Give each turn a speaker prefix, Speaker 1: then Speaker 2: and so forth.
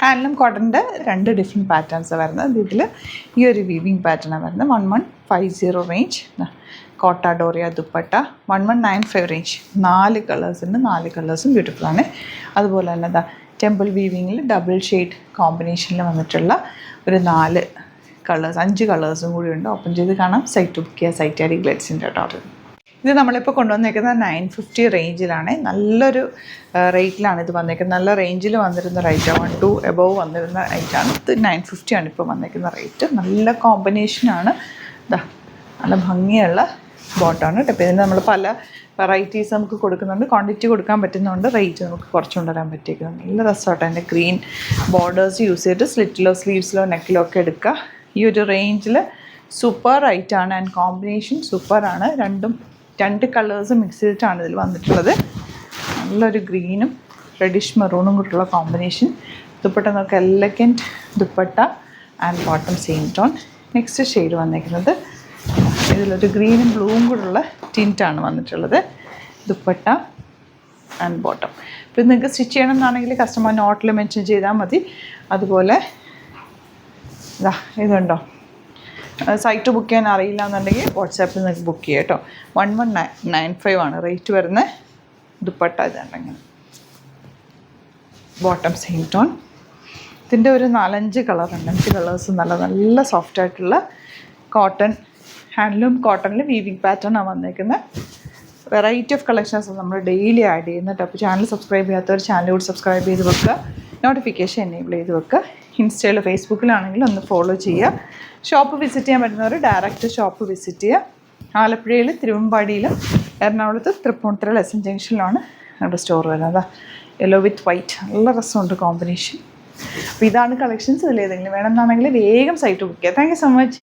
Speaker 1: Handloom കോട്ടൻ്റെ 2 different പാറ്റേൺസാണ് വരുന്നത്. ഇതിൽ ഈ ഒരു വീവിങ് പാറ്റേണാണ് വരുന്നത്. 1150 റേഞ്ച് കോട്ട ഡോറിയ ദുപ്പട്ട. 1195 റേഞ്ച് 4 കളേഴ്സുണ്ട്. 4 കളേഴ്സും ബ്യൂട്ടിഫുള്ളാണ്. അതുപോലെ തന്നെ എന്താ ടെമ്പിൾ വീവിങ്ങിൽ ഡബിൾ ഷെയ്ഡ് കോമ്പിനേഷനിൽ വന്നിട്ടുള്ള ഒരു 4 കളേഴ്സ് 5 കളേഴ്സും കൂടി ഉണ്ട്. ഓപ്പൺ ചെയ്ത് കാണാം. സൈറ്റ് ബുക്ക് ചെയ്യുക. സൈറ്റ് ഐ ഡി ഗ്ലിറ്റ്സിൻ്റെ കേട്ടോ. ഇത് നമ്മളിപ്പോൾ കൊണ്ടുവന്നേക്കുന്നത് 950 റേഞ്ചിലാണ്. നല്ലൊരു റേറ്റിലാണ് ഇത് വന്നേക്കുന്നത്. നല്ല റേഞ്ചിൽ വന്നിരുന്ന റേറ്റാണ്. 1 to above വന്നിരുന്ന റേറ്റാണ്. ഇത് 950 ആണ് ഇപ്പോൾ വന്നേക്കുന്ന റേറ്റ്. നല്ല കോമ്പിനേഷനാണ്. ഇതാ നല്ല ഭംഗിയുള്ള ബോട്ടാണ് കേട്ടോ. ഇപ്പോൾ ഇതിന് നമ്മൾ പല വെറൈറ്റീസ് നമുക്ക് കൊടുക്കുന്നുണ്ട്. ക്വാണ്ടിറ്റി കൊടുക്കാൻ പറ്റുന്നതുകൊണ്ട് റേറ്റ് നമുക്ക് കുറച്ച് കൊണ്ടുവരാൻ പറ്റിയിരിക്കുന്നത്. നല്ല രസമായിട്ട് അതിൻ്റെ ഗ്രീൻ ബോർഡേഴ്സ് യൂസ് ചെയ്തിട്ട് സ്ലിറ്റിലോ സ്ലീവ്സിലോ നെക്കിലോ ഒക്കെ എടുക്കുക. ഈ ഒരു റേഞ്ചിൽ സൂപ്പർ റൈറ്റാണ്. ആൻഡ് കോമ്പിനേഷൻ സൂപ്പറാണ്. 2 കളേഴ്സ് മിക്സ് ചെയ്തിട്ടാണ് ഇതിൽ വന്നിട്ടുള്ളത്. നല്ലൊരു ഗ്രീനും റെഡിഷ് മെറൂണും കൂടിയുള്ള കോമ്പിനേഷൻ. ദുപ്പട്ട നമുക്ക് elegant dupatta and bottom same tone. Next shade വന്നിരിക്കുന്നത് ഇതിലൊരു ഗ്രീനും ബ്ലൂവും കൂടെയുള്ള ടിൻറ്റാണ് വന്നിട്ടുള്ളത്. Dupatta and bottom. ഇപ്പോൾ നിങ്ങൾക്ക് സ്റ്റിച്ച് ചെയ്യണം എന്നാണെങ്കിൽ കസ്റ്റമർ നോട്ടിൽ മെൻഷൻ ചെയ്താൽ മതി. അതുപോലെ ഇതാ ഇതുണ്ടോ, സൈറ്റ് ബുക്ക് ചെയ്യാൻ അറിയില്ല എന്നുണ്ടെങ്കിൽ വാട്സാപ്പിൽ നിങ്ങൾക്ക് ബുക്ക് ചെയ്യാം കേട്ടോ. 1195 ആണ് റേറ്റ് വരുന്നത്. ദുപ്പട്ട ഇതുണ്ടെങ്കിൽ ബോട്ടം സെയിം ടോൺ. ഇതിൻ്റെ ഒരു 4-5 കളറുണ്ട്. 5 കളേഴ്സ് നല്ല സോഫ്റ്റായിട്ടുള്ള കോട്ടൺ ഹാൻഡ്ലൂം കോട്ടണിൽ വീവിങ് പാറ്റേണാണ് വന്നേക്കുന്നത്. വെറൈറ്റി ഓഫ് കളക്ഷൻസ് നമ്മൾ ഡെയിലി ആഡ് ചെയ്യുന്നുണ്ട്. അപ്പോൾ ചാനൽ സബ്സ്ക്രൈബ് ചെയ്യാത്തവർ ചാനൽ കൂടി സബ്സ്ക്രൈബ് ചെയ്ത് വെക്കുക. നോട്ടിഫിക്കേഷൻ എനേബിൾ ചെയ്ത് വെക്കുക. ഇൻസ്റ്റയിൽ ഫേസ്ബുക്കിലാണെങ്കിലും ഒന്ന് ഫോളോ ചെയ്യുക. ഷോപ്പ് വിസിറ്റ് ചെയ്യാൻ പറ്റുന്നവർ ഡയറക്റ്റ് ഷോപ്പ് വിസിറ്റ് ചെയ്യുക. ആലപ്പുഴയിൽ, തിരുവമ്പാടിയിലും, എറണാകുളത്ത് തൃപ്പൂണിത്തുറ ലെസൺ ജംഗ്ഷനിലാണ് നമ്മുടെ സ്റ്റോർ വരുന്നത്. യെല്ലോ വിത്ത് വൈറ്റ് നല്ല രസമുണ്ട് കോമ്പിനേഷൻ. അപ്പോൾ ഇതാണ് കളക്ഷൻസ്. ഇതിലേതെങ്കിലും വേണമെന്നാണെങ്കിൽ വേഗം സൈറ്റ് ബുക്ക് ചെയ്യുക. Thank you so much.